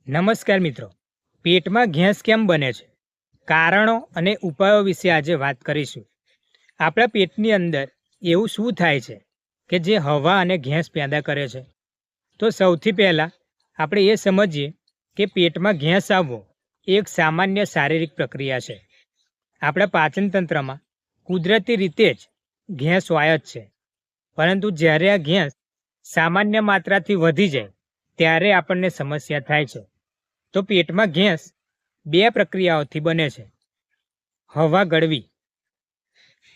નમસ્કાર મિત્રો, પેટમાં ગેસ કેમ બને છે, કારણો અને ઉપાયો વિશે આજે વાત કરીશું. આપણા પેટની અંદર એવું શું થાય છે કે જે હવા અને ગેસ પેદા કરે છે? તો સૌથી પહેલાં આપણે એ સમજીએ કે પેટમાં ગેસ આવવો એ એક સામાન્ય શારીરિક પ્રક્રિયા છે. આપણા પાચન તંત્રમાં કુદરતી રીતે જ ગેસ હોય જ છે, પરંતુ જ્યારે આ ગેસ સામાન્ય માત્રાથી વધી જાય ત્યારે આપણને સમસ્યા થાય છે. તો પેટમાં ગેસ બે પ્રક્રિયાઓથી બને છે. હવા ગળવી,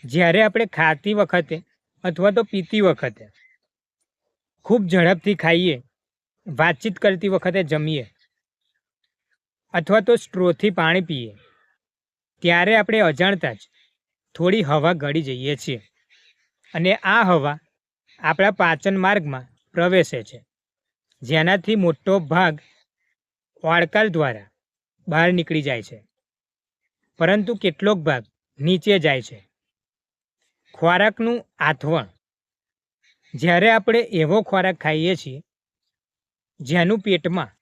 જ્યારે આપણે ખાતી વખતે અથવા તો પીતી વખતે ખૂબ ઝડપથી ખાઈએ, વાતચીત કરતી વખતે જમીએ અથવા તો સ્ટ્રોથી પાણી પીએ, ત્યારે આપણે અજાણતા જ થોડી હવા ગળી જઈએ છીએ અને આ હવા આપણા પાચન માર્ગમાં પ્રવેશે છે, જેનાથી મોટો ભાગ વાડકાલ દ્વારા બહાર નીકળી જાય છે, પરંતુ કેટલોક ભાગ નીચે જાય છે. ખોરાકનું આથવણ, જ્યારે આપણે એવો ખોરાક ખાઈએ છીએ જેનું પેટમાં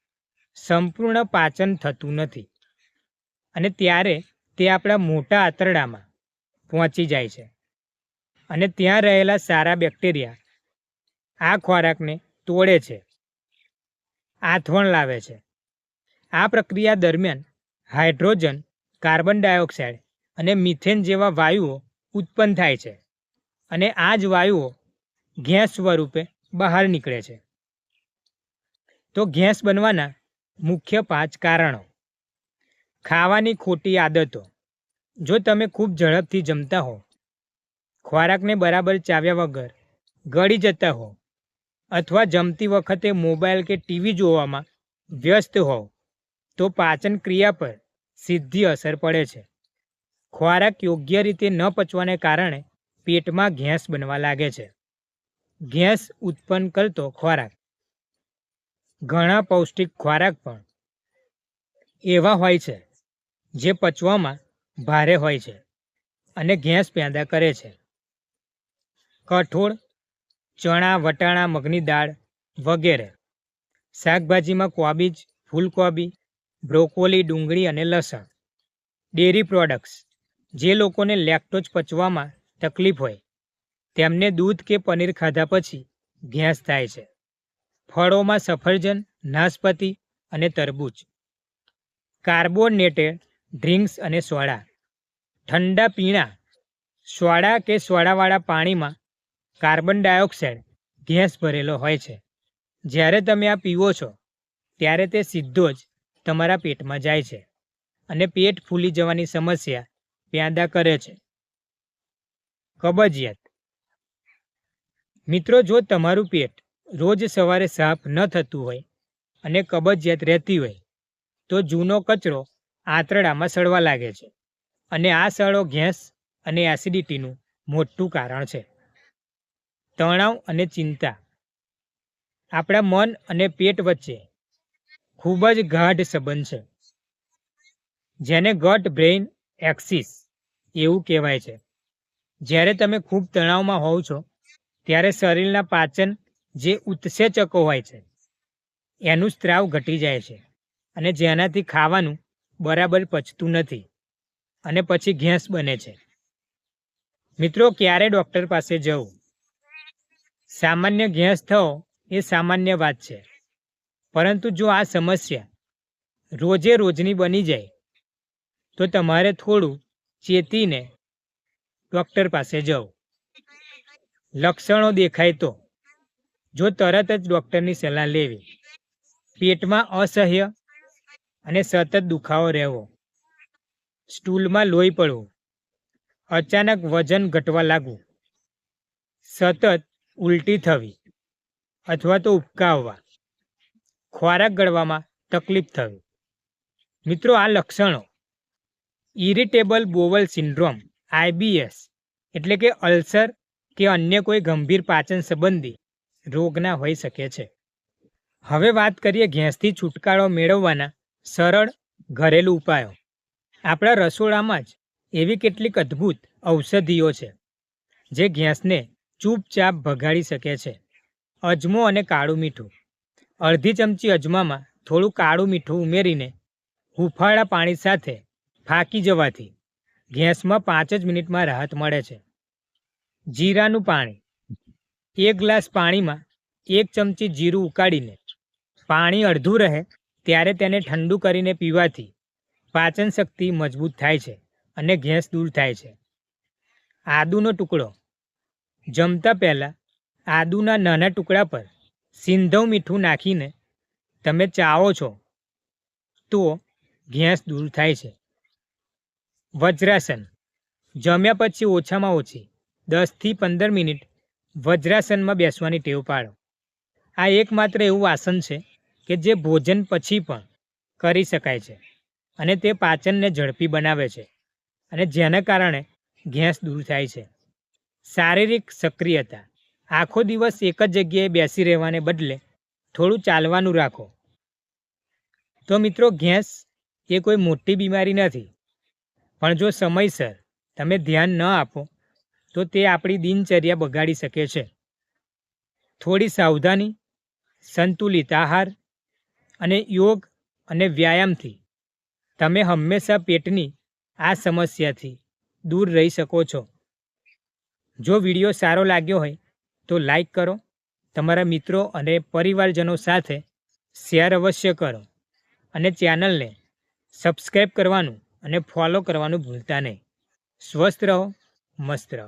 સંપૂર્ણ પાચન થતું નથી અને ત્યારે તે આપણા મોટા આંતરડામાં પહોંચી જાય છે અને ત્યાં રહેલા સારા બેક્ટેરિયા આ ખોરાકને તોડે છે, આથવણ લાવે છે. આ પ્રક્રિયા દરમિયાન હાઇડ્રોજન, કાર્બન ડાયોક્સાઇડ અને મિથેન જેવા વાયુઓ ઉત્પન્ન થાય છે અને આ જ વાયુઓ ગેસ સ્વરૂપે બહાર નીકળે છે. તો ગેસ બનવાના મુખ્ય 5 કારણો. ખાવાની ખોટી આદતો, જો તમે ખૂબ ઝડપથી જમતા હો, ખોરાકને બરાબર ચાવ્યા વગર ગળી જતા હો અથવા જમતી વખતે મોબાઈલ કે ટીવી જોવામાં વ્યસ્ત હોવ, તો પાચન ક્રિયા પર સીધી અસર પડે છે. ખોરાક યોગ્ય રીતે ન પચવાને કારણે પેટમાં ગેસ બનવા લાગે છે. ગેસ ઉત્પન્ન કરતો ખોરાક, ઘણા પૌષ્ટિક ખોરાક પણ એવા હોય છે જે પચવામાં ભારે હોય છે અને ગેસ પેદા કરે છે. કઠોળ, ચણા, વટાણા, મગની દાળ વગેરે. શાકભાજીમાં કોબીજ, ફૂલકોબી, બ્રોકોલી, ડુંગળી અને લસણ. ડેરી પ્રોડક્ટ્સ, જે લોકોને લેક્ટોઝ પચવામાં તકલીફ હોય તેમને દૂધ કે પનીર ખાધા પછી ગેસ થાય છે. ફળોમાં સફરજન, નાશપતી અને તરબૂચ. કાર્બોનેટેડ ડ્રિંક્સ અને સોડા, ઠંડા પીણા, સોડા કે સોડાવાળા પાણીમાં કાર્બન ડાયોક્સાઇડ ગેસ ભરેલો હોય છે. જ્યારે તમે આ પીવો છો ત્યારે તે સીધો જ તમારા પેટમાં જાય છે અને પેટ ફૂલી જવાની સમસ્યા પેદા કરે છે. કબજિયાત, મિત્રો, જો તમારું પેટ રોજ સવારે સાફ ન થતું હોય અને કબજિયાત રહેતી હોય, તો જૂનો કચરો આંતરડામાં સડવા લાગે છે અને આ સડો ગેસ અને એસિડિટીનું મોટું કારણ છે. તણાવ અને ચિંતા, આપણા મન અને પેટ વચ્ચે ખૂબ જ ગાઢ સંબંધ છે, જેને ગટ બ્રેઇન એક્સિસ એવું કહેવાય છે. જ્યારે તમે ખૂબ તણાવમાં હોવ છો ત્યારે શરીરના પાચન જે ઉત્સેચકો હોય છે એનું સ્ત્રાવ ઘટી જાય છે અને જેનાથી ખાવાનું બરાબર પચતું નથી અને પછી ગેસ બને છે. મિત્રો, ક્યારે ડૉક્ટર પાસે જવું? સામાન્ય ગેસ થવો એ સામાન્ય વાત છે, પરંતુ જો આ સમસ્યા રોજે રોજની બની જાય તો તમારે થોડું ચેતીને ડૉક્ટર પાસે જવું. લક્ષણો દેખાય તો, જો તરત જ ડૉક્ટરની સલાહ લેવી. પેટમાં અસહ્ય અને સતત દુખાવો રહેવો, સ્ટૂલમાં લોહી પડવું, અચાનક વજન ઘટવા લાગવું, સતત ઉલટી થવી અથવા તો ઉબકા આવવા, ખોરાક ગળવામાં તકલીફ થવી. મિત્રો, આ લક્ષણો ઇરિટેબલ બોવલ સિન્ડ્રોમ IBS એટલે કે અલ્સર કે અન્ય કોઈ ગંભીર પાચન સંબંધી રોગના હોઈ શકે છે. હવે વાત કરીએ ગેસથી છુટકારો મેળવવાના સરળ ઘરેલું ઉપાયો. આપણા રસોડામાં જ એવી કેટલીક અદ્ભુત ઔષધિઓ છે જે ગેસને ચૂપચાપ ભગાડી શકે છે. અજમો અને કાળું મીઠું. અડધી ચમચી અજમામાં થોડું કાળું મીઠું ઉમેરીને હુંફાળા પાણી સાથે ફાંકી જવાથી ગેસમાં 5 જ મિનિટમાં રાહત મળે છે. જીરાનું પાણી. 1 ગ્લાસ પાણીમાં 1 ચમચી જીરું ઉકાળીને પાણી અડધું રહે ત્યારે તેને ઠંડુ કરીને પીવાથી પાચન શક્તિ મજબૂત થાય છે અને ગેસ દૂર થાય છે. આદુનો ટુકડો. જમતા પહેલાં આદુના નાના ટુકડા પર સિંધવ મીઠું નાખીને તમે ચાવો છો તો ગેસ દૂર થાય છે. વજ્રાસન. જમ્યા પછી ઓછામાં ઓછી 10થી 15 મિનિટ વજ્રાસનમાં બેસવાની ટેવ પાડો. આ એકમાત્ર એવું આસન છે કે જે ભોજન પછી પણ કરી શકાય છે અને તે પાચનને ઝડપી બનાવે છે અને જેના કારણે ગેસ દૂર થાય છે. શારીરિક સક્રિયતા. આખો દિવસ એક જ જગ્યાએ બેસી રહેવાને બદલે થોડું ચાલવાનું રાખો. તો મિત્રો, ગેસ એ કોઈ મોટી બીમારી નથી, પણ જો સમયસર તમે ધ્યાન ન આપો તો તે આપણી દિનચર્યા બગાડી શકે છે. થોડી સાવધાની, સંતુલિત આહાર અને યોગ અને વ્યાયામથી તમે હંમેશા પેટની આ સમસ્યાથી દૂર રહી શકો છો. જો વિડીયો સારો લાગ્યો હોય તો લાઈક કરો, તમારા મિત્રો અને પરિવારજનો સાથે શેર અવશ્ય કરો અને ચેનલને સબસ્ક્રાઈબ કરવાનું અને ફોલો કરવાનું ભૂલતા નહીં. સ્વસ્થ રહો, મસ્ત રહો.